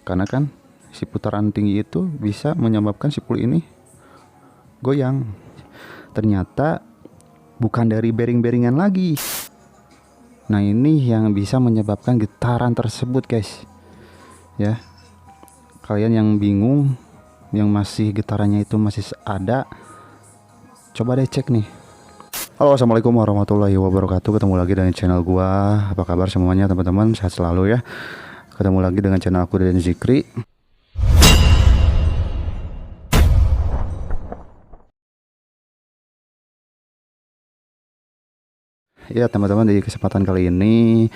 karena kan si putaran tinggi itu bisa menyebabkan si puli ini goyang. Ternyata bukan dari bearing-bearingan lagi. Nah, ini yang bisa menyebabkan getaran tersebut, guys. Ya. Kalian yang bingung, yang masih getarannya itu masih ada, coba deh cek nih. Halo, assalamualaikum warahmatullahi wabarakatuh. Ketemu lagi dengan channel gua. Apa kabar semuanya teman-teman? Sehat selalu ya. Ketemu lagi dengan channel aku Deden Zikri. Ya teman-teman, di kesempatan kali ini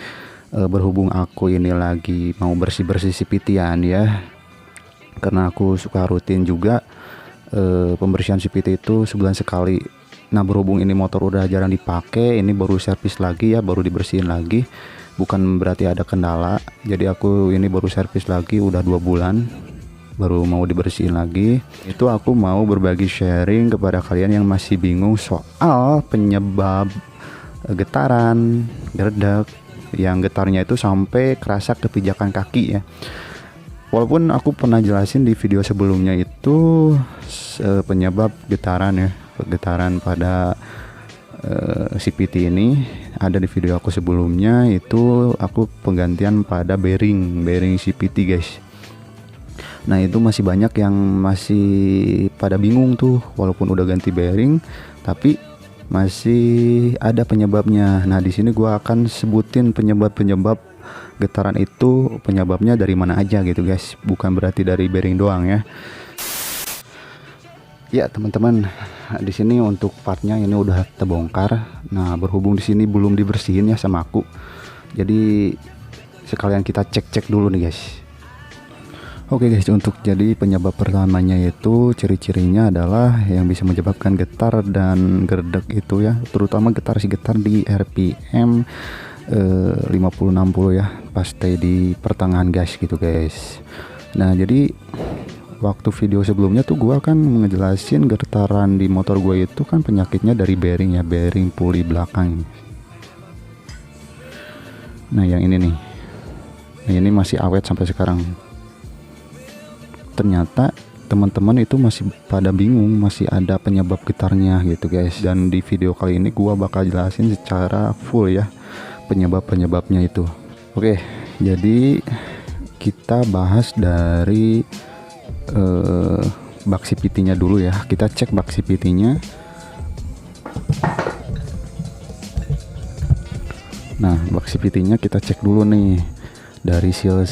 berhubung aku ini lagi mau bersih-bersih CPT-an ya. Karena aku suka rutin juga pembersihan CPT itu sebulan sekali. Nah, berhubung ini motor udah jarang dipakai, ini baru servis lagi ya, baru dibersihin lagi. Bukan berarti ada kendala. Jadi aku ini baru servis lagi udah 2 bulan, baru mau dibersihin lagi. Itu aku mau berbagi sharing kepada kalian yang masih bingung soal penyebab getaran gerdek, yang getarnya itu sampai kerasa ke pijakan kaki ya. Walaupun aku pernah jelasin di video sebelumnya itu penyebab getaran ya, getaran pada CPT ini ada di video aku sebelumnya. Itu aku penggantian pada bearing CPT guys. Nah, itu masih banyak yang masih pada bingung tuh, walaupun udah ganti bearing tapi masih ada penyebabnya. Nah, di sini gua akan sebutin penyebab getaran itu, penyebabnya dari mana aja gitu guys, bukan berarti dari bearing doang ya. Ya teman-teman, di sini untuk partnya ini udah terbongkar. Nah, berhubung di sini belum dibersihin ya sama aku, jadi sekalian kita cek dulu nih guys. Oke guys, untuk jadi penyebab pertamanya itu ciri-cirinya adalah yang bisa menyebabkan getar dan gerdek itu ya, terutama getar di RPM 50-60 ya, pas stay di pertengahan gas gitu guys. Nah, jadi waktu video sebelumnya tuh gua kan ngejelasin getaran di motor gue itu kan penyakitnya dari bearing ya, bearing puli belakang. Nah, yang ini nih, nah ini masih awet sampai sekarang. Ternyata teman-teman itu masih pada bingung, masih ada penyebab getarnya gitu guys. Dan di video kali ini gua bakal jelasin secara full ya penyebabnya itu. Oke, jadi kita bahas dari bak CPT-nya dulu ya. Kita cek bak CPT-nya. Nah, bak CPT-nya kita cek dulu nih, dari seal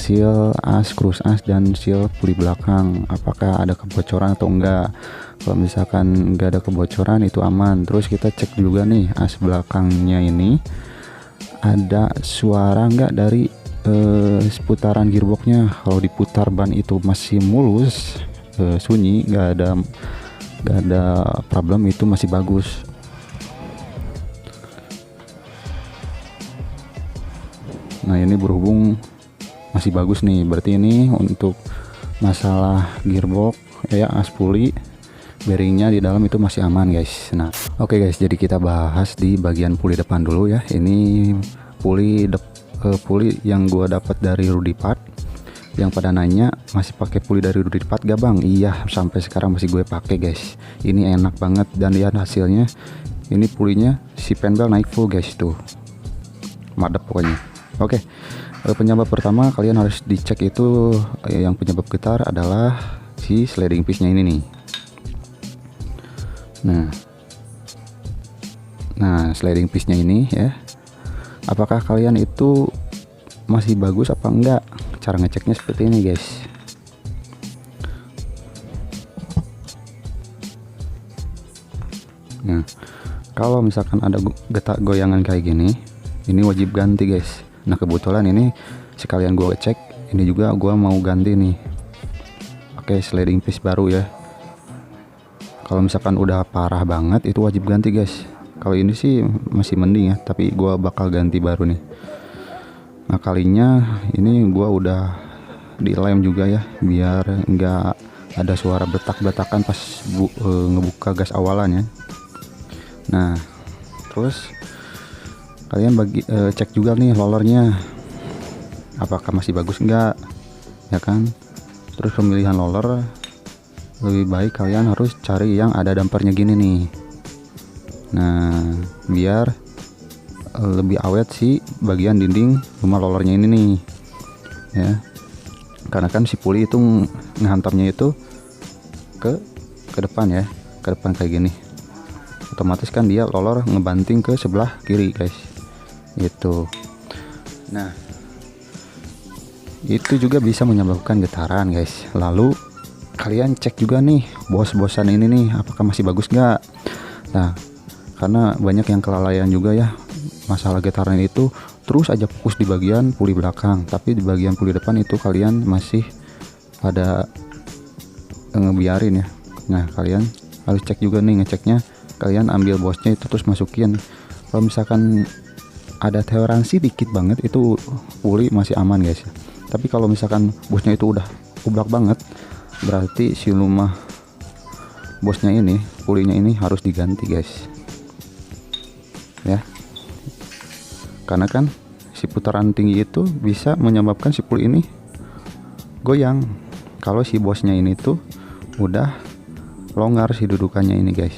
as, cruise as, dan seal puli belakang, apakah ada kebocoran atau enggak. Kalau misalkan enggak ada kebocoran itu aman. Terus kita cek juga nih as belakangnya ini ada suara enggak dari seputaran gearboxnya. Kalau diputar ban itu masih mulus, sunyi, enggak ada problem, itu masih bagus. Nah, ini berhubung masih bagus nih, berarti ini untuk masalah gearbox ya, as puli, bearingnya di dalam itu masih aman guys. Nah, oke guys, jadi kita bahas di bagian puli depan dulu ya. Ini puli yang gua dapat dari Rudy Part. Yang pada nanya masih pakai puli dari Rudy Part gak bang? Iya, sampai sekarang masih gue pakai guys. Ini enak banget, dan lihat hasilnya. Ini pulinya si penbel naik full guys, tuh madep pokoknya. Oke, penyebab pertama kalian harus dicek itu, yang penyebab getar adalah si sliding piece-nya ini nih. Nah, sliding piece-nya ini ya, apakah kalian itu masih bagus apa enggak? Cara ngeceknya seperti ini guys. Nah, kalau misalkan ada goyangan kayak gini, ini wajib ganti guys. Nah, kebetulan ini sekalian gue cek, ini juga gue mau ganti nih, pakai sliding piece baru ya. Kalau misalkan udah parah banget itu wajib ganti guys. Kalau ini sih masih mending ya, tapi gue bakal ganti baru nih. Nah, kalinya ini gue udah dilem juga ya, biar nggak ada suara betak-betakan pas ngebuka gas awalan ya. Nah, terus kalian cek juga nih rollernya, apakah masih bagus enggak ya kan. Terus pemilihan roller, lebih baik kalian harus cari yang ada dampernya gini nih. Nah, biar lebih awet si bagian dinding rumah rollernya ini nih ya, karena kan si puli itu ngehantamnya itu ke depan ya, ke depan kayak gini, otomatis kan dia roller ngebanting ke sebelah kiri guys gitu. Nah, itu juga bisa menyebabkan getaran guys. Lalu kalian cek juga nih bos-bosan ini nih, apakah masih bagus nggak. Nah, karena banyak yang kelalaian juga ya masalah getaran itu, terus aja fokus di bagian puli belakang, tapi di bagian puli depan itu kalian masih pada ngebiarin ya. Nah, kalian harus cek juga nih, ngeceknya kalian ambil bosnya itu terus masukin. Kalau misalkan ada toleransi dikit banget, itu puli masih aman guys. Tapi kalau misalkan bosnya itu udah kublak banget, berarti si rumah bosnya ini, pulinya ini harus diganti guys ya, karena kan si putaran tinggi itu bisa menyebabkan si puli ini goyang kalau si bosnya ini tuh udah longgar si dudukannya ini guys.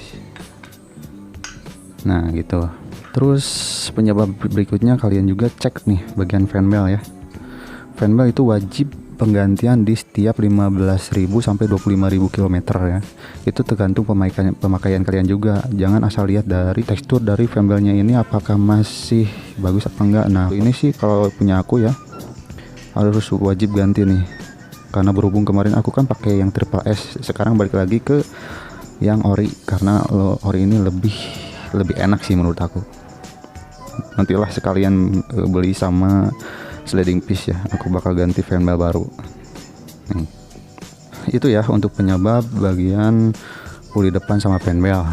Nah gitu. Terus penyebab berikutnya, kalian juga cek nih bagian fan bell ya. Fan bell itu wajib penggantian di setiap 15.000 sampai 25.000 km ya. Itu tergantung pemakaian kalian juga. Jangan asal lihat dari tekstur dari fan bellnya ini apakah masih bagus apa enggak. Nah, ini sih kalau punya aku ya harus wajib ganti nih. Karena berhubung kemarin aku kan pakai yang triple S, sekarang balik lagi ke yang ori, karena ori ini lebih enak sih menurut aku. Nantilah sekalian beli sama sliding piece ya, aku bakal ganti fan bell baru. Nih. Itu ya untuk penyebab bagian puli depan sama fan bell.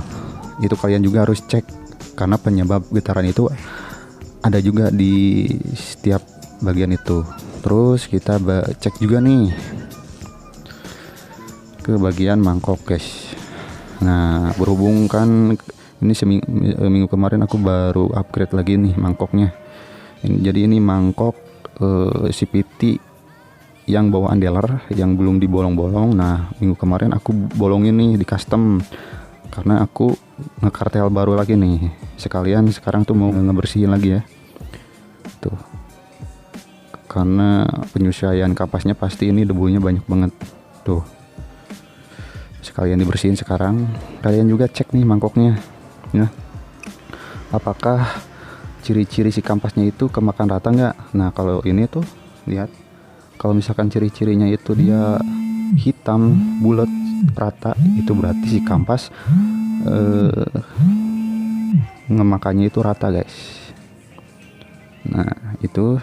Itu kalian juga harus cek, karena penyebab getaran itu ada juga di setiap bagian itu. Terus kita cek juga nih ke bagian mangkok guys. Nah, berhubung kan ini minggu kemarin aku baru upgrade lagi nih mangkoknya. Jadi ini mangkok CPT yang bawaan dealer yang belum dibolong-bolong. Nah, minggu kemarin aku bolongin nih di custom, karena aku ngekartel baru lagi nih. Sekalian sekarang tuh mau ngebersihin lagi ya. Tuh. Karena penyesuaian kapasnya pasti ini debunya banyak banget. Tuh. Sekalian dibersihin sekarang. Kalian juga cek nih mangkoknya. Ya. Apakah ciri-ciri si kampasnya itu kemakan rata nggak? Nah, kalau ini tuh lihat, kalau misalkan ciri-cirinya itu dia hitam bulat rata, itu berarti si kampas ngemakannya itu rata guys. Nah, itu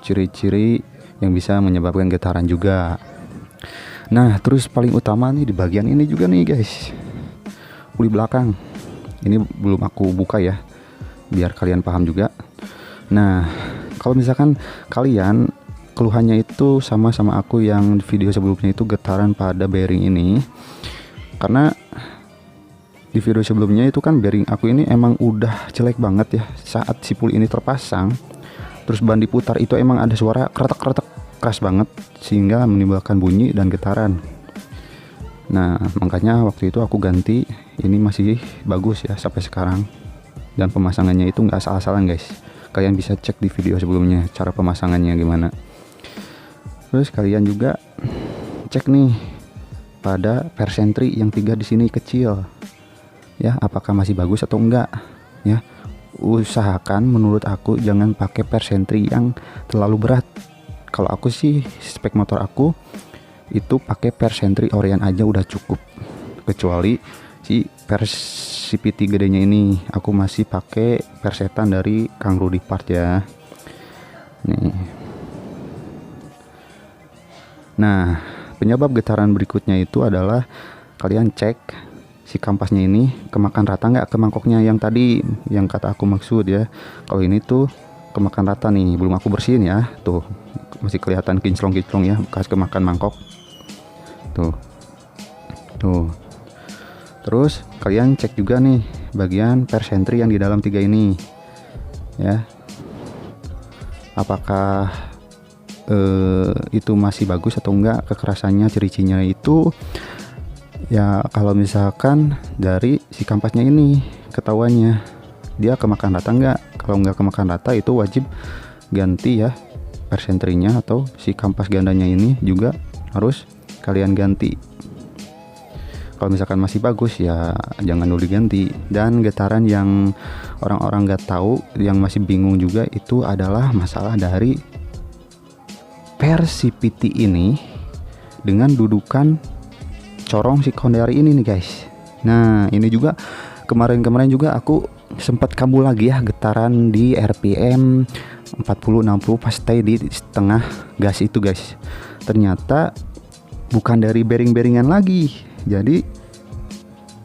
ciri-ciri yang bisa menyebabkan getaran juga. Nah, terus paling utama nih di bagian ini juga nih guys, puli belakang. Ini belum aku buka ya, biar kalian paham juga. Nah, kalau misalkan kalian keluhannya itu sama aku yang video sebelumnya itu getaran pada bearing ini, karena di video sebelumnya itu kan bearing aku ini emang udah jelek banget ya. Saat si puli ini terpasang terus ban diputar, itu emang ada suara kretek-kretek keras banget sehingga menimbulkan bunyi dan getaran. Nah, makanya waktu itu aku ganti. Ini masih bagus ya sampai sekarang, dan pemasangannya itu nggak salah-salah guys. Kalian bisa cek di video sebelumnya cara pemasangannya gimana. Terus kalian juga cek nih pada persentri yang 3 di sini kecil ya, apakah masih bagus atau enggak ya. Usahakan menurut aku jangan pakai persentri yang terlalu berat. Kalau aku sih spek motor aku itu pakai persentri Orion aja udah cukup, kecuali si CPT gedenya ini aku masih pakai persetan dari Kang Rudy Part ya. Nih. Nah, penyebab getaran berikutnya itu adalah kalian cek si kampasnya ini kemakan rata nggak ke mangkoknya yang tadi, yang kata aku maksud ya. Kalau ini tuh kemakan rata nih, belum aku bersihin ya. Tuh masih kelihatan kinclong-kinclong ya bekas kemakan mangkok. Tuh. Terus kalian cek juga nih bagian persentri yang di dalam 3 ini ya, apakah itu masih bagus atau enggak kekerasannya. Ciri-cirinya itu ya kalau misalkan dari si kampasnya ini ketahuannya dia kemakan rata enggak. Kalau enggak kemakan rata itu wajib ganti ya persentrinya, atau si kampas gandanya ini juga harus kalian ganti. Kalau misalkan masih bagus ya jangan dulu diganti. Dan getaran yang orang-orang nggak tahu, yang masih bingung juga, itu adalah masalah dari Persipiti ini dengan dudukan corong si Kondari ini nih guys. Nah ini juga kemarin juga aku sempat kambuh lagi ya, getaran di RPM 40-60 pas stay di setengah gas itu guys. Ternyata bukan dari bearing-bearingan lagi, jadi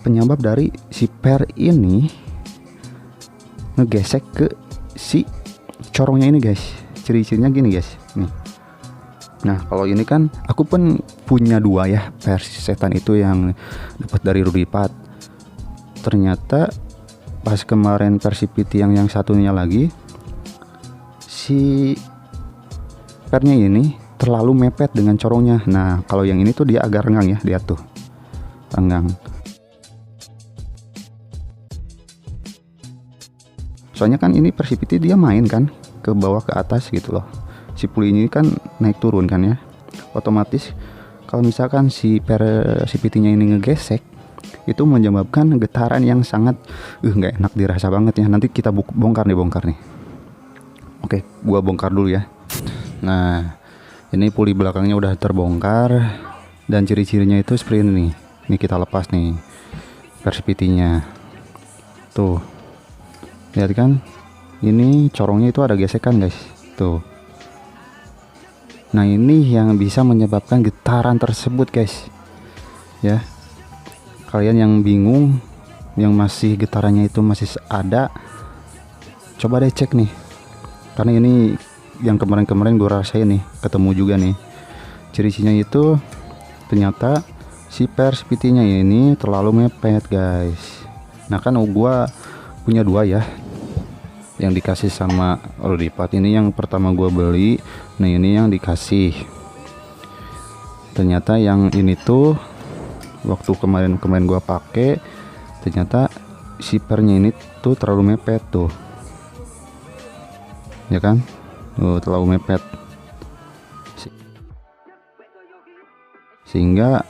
penyebab dari si per ini ngegesek ke si corongnya ini guys. Ciri-cirinya gini guys nih. Nah kalau ini kan aku pun punya dua ya versi setan itu yang dapat dari Rudipat. Ternyata pas kemarin Persipiti yang satunya lagi, si pernya ini terlalu mepet dengan corongnya. Nah kalau yang ini tuh dia agak renggang ya, lihat tuh renggang. Soalnya kan ini Persipiti dia main kan ke bawah ke atas gitu loh. Si puli ini kan naik turun kan ya. Otomatis kalau misalkan si Persipitinya ini ngegesek, itu menyebabkan getaran yang sangat nggak enak dirasa banget ya. Nanti kita bongkar nih. Oke, gua bongkar dulu ya. Nah, ini puli belakangnya udah terbongkar dan ciri-cirinya itu seperti ini nih. Ini kita lepas nih Persipitinya. Tuh. Lihat kan? Ini corongnya itu ada gesekan, guys. Tuh. Nah, ini yang bisa menyebabkan getaran tersebut, guys. Ya. Kalian yang bingung, yang masih getarannya itu masih ada, coba deh cek nih. Karena ini yang kemarin gue rasain nih, ketemu juga nih. Ciri-cirinya itu ternyata si Persipitinya ini terlalu mepet, guys. Nah, kan gue punya dua ya, yang dikasih sama Rudipat. Ini yang pertama gue beli. Nah ini yang dikasih. Ternyata yang ini tuh waktu kemarin gue pakai, ternyata sipernya ini tuh terlalu mepet tuh, ya kan? Terlalu mepet, sehingga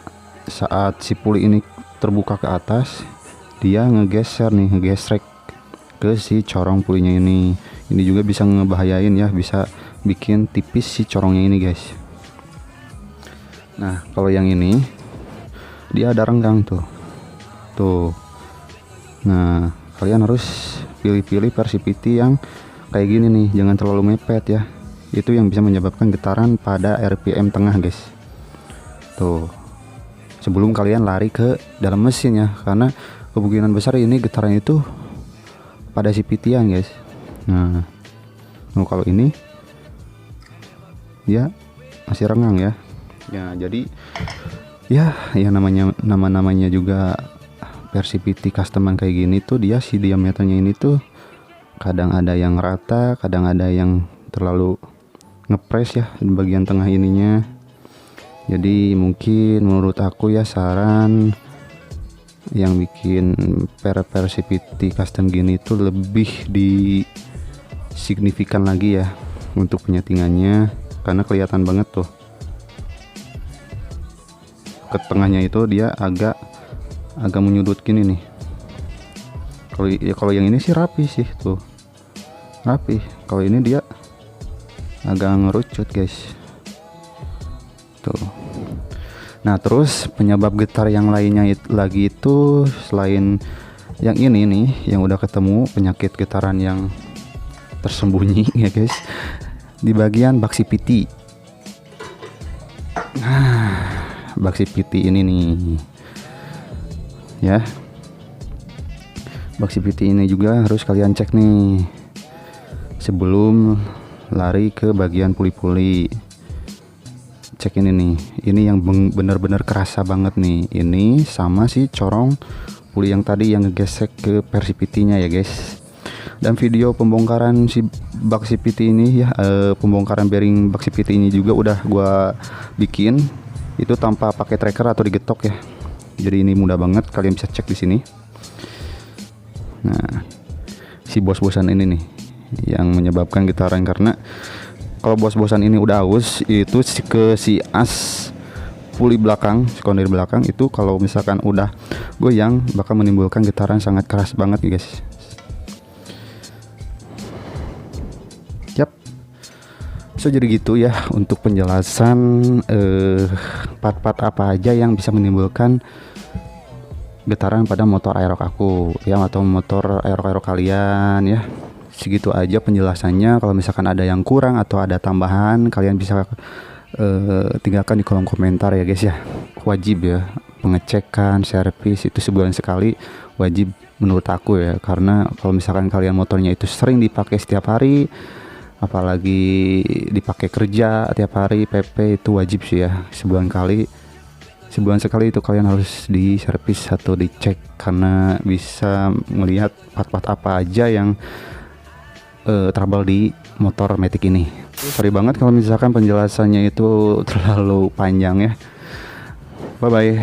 saat si puli ini terbuka ke atas, dia ngegesrek ke si corong pulinya ini. Ini juga bisa ngebahayain ya, bisa bikin tipis si corongnya ini guys. Nah kalau yang ini dia ada renggang tuh. Nah kalian harus pilih-pilih Persipiti yang kayak gini nih, jangan terlalu mepet ya. Itu yang bisa menyebabkan getaran pada RPM tengah guys. Tuh, sebelum kalian lari ke dalam mesin ya, karena kemungkinan besar ini getaran itu pada si pitian guys. Nah kalau ini ya masih renggang ya. Ya jadi ya namanya juga Persipiti customan kayak gini tuh, dia si diameternya ini tuh kadang ada yang rata, kadang ada yang terlalu ngepres ya di bagian tengah ininya. Jadi mungkin menurut aku ya, saran yang bikin Persipiti custom gini tuh lebih signifikan lagi ya untuk penyetingannya, karena kelihatan banget tuh ke tengahnya itu dia agak menyudut gini nih. Kalau yang ini sih rapi sih tuh, rapi. Kalau ini dia agak ngerucut guys tuh. Nah terus penyebab getar yang lainnya lagi itu, selain yang ini nih yang udah ketemu, penyakit getaran yang tersembunyi ya guys, di bagian bak Persipiti. Nah bak Persipiti ini nih ya, bak Persipiti ini juga harus kalian cek nih sebelum lari ke bagian puli-puli. Cek ini nih, ini yang bener-bener kerasa banget nih, ini sama si corong puli yang tadi yang ngegesek ke Persipitinya ya guys. Dan video pembongkaran si bak CVT ini ya, pembongkaran bearing bak CVT ini juga udah gua bikin itu tanpa pakai tracker atau digetok ya. Jadi ini mudah banget, kalian bisa cek di sini. Nah, si bos-bosan ini nih yang menyebabkan getaran, karena kalau bos-bosan ini udah aus itu si as puli belakang, si kondir belakang itu kalau misalkan udah goyang bakal menimbulkan getaran sangat keras banget guys. Yap. So jadi gitu ya untuk penjelasan part-part apa aja yang bisa menimbulkan getaran pada motor aerox aku ya, atau motor aerox kalian ya. Segitu aja penjelasannya. Kalau misalkan ada yang kurang atau ada tambahan, kalian bisa tinggalkan di kolom komentar ya guys ya. Wajib ya pengecekan servis itu sebulan sekali, wajib menurut aku ya, karena kalau misalkan kalian motornya itu sering dipakai setiap hari, apalagi dipakai kerja tiap hari PP, itu wajib sih ya, sebulan sekali itu kalian harus di servis atau dicek, karena bisa melihat part-part apa aja yang trouble di motor Matic ini. Sorry banget kalau misalkan penjelasannya itu terlalu panjang ya. Bye bye.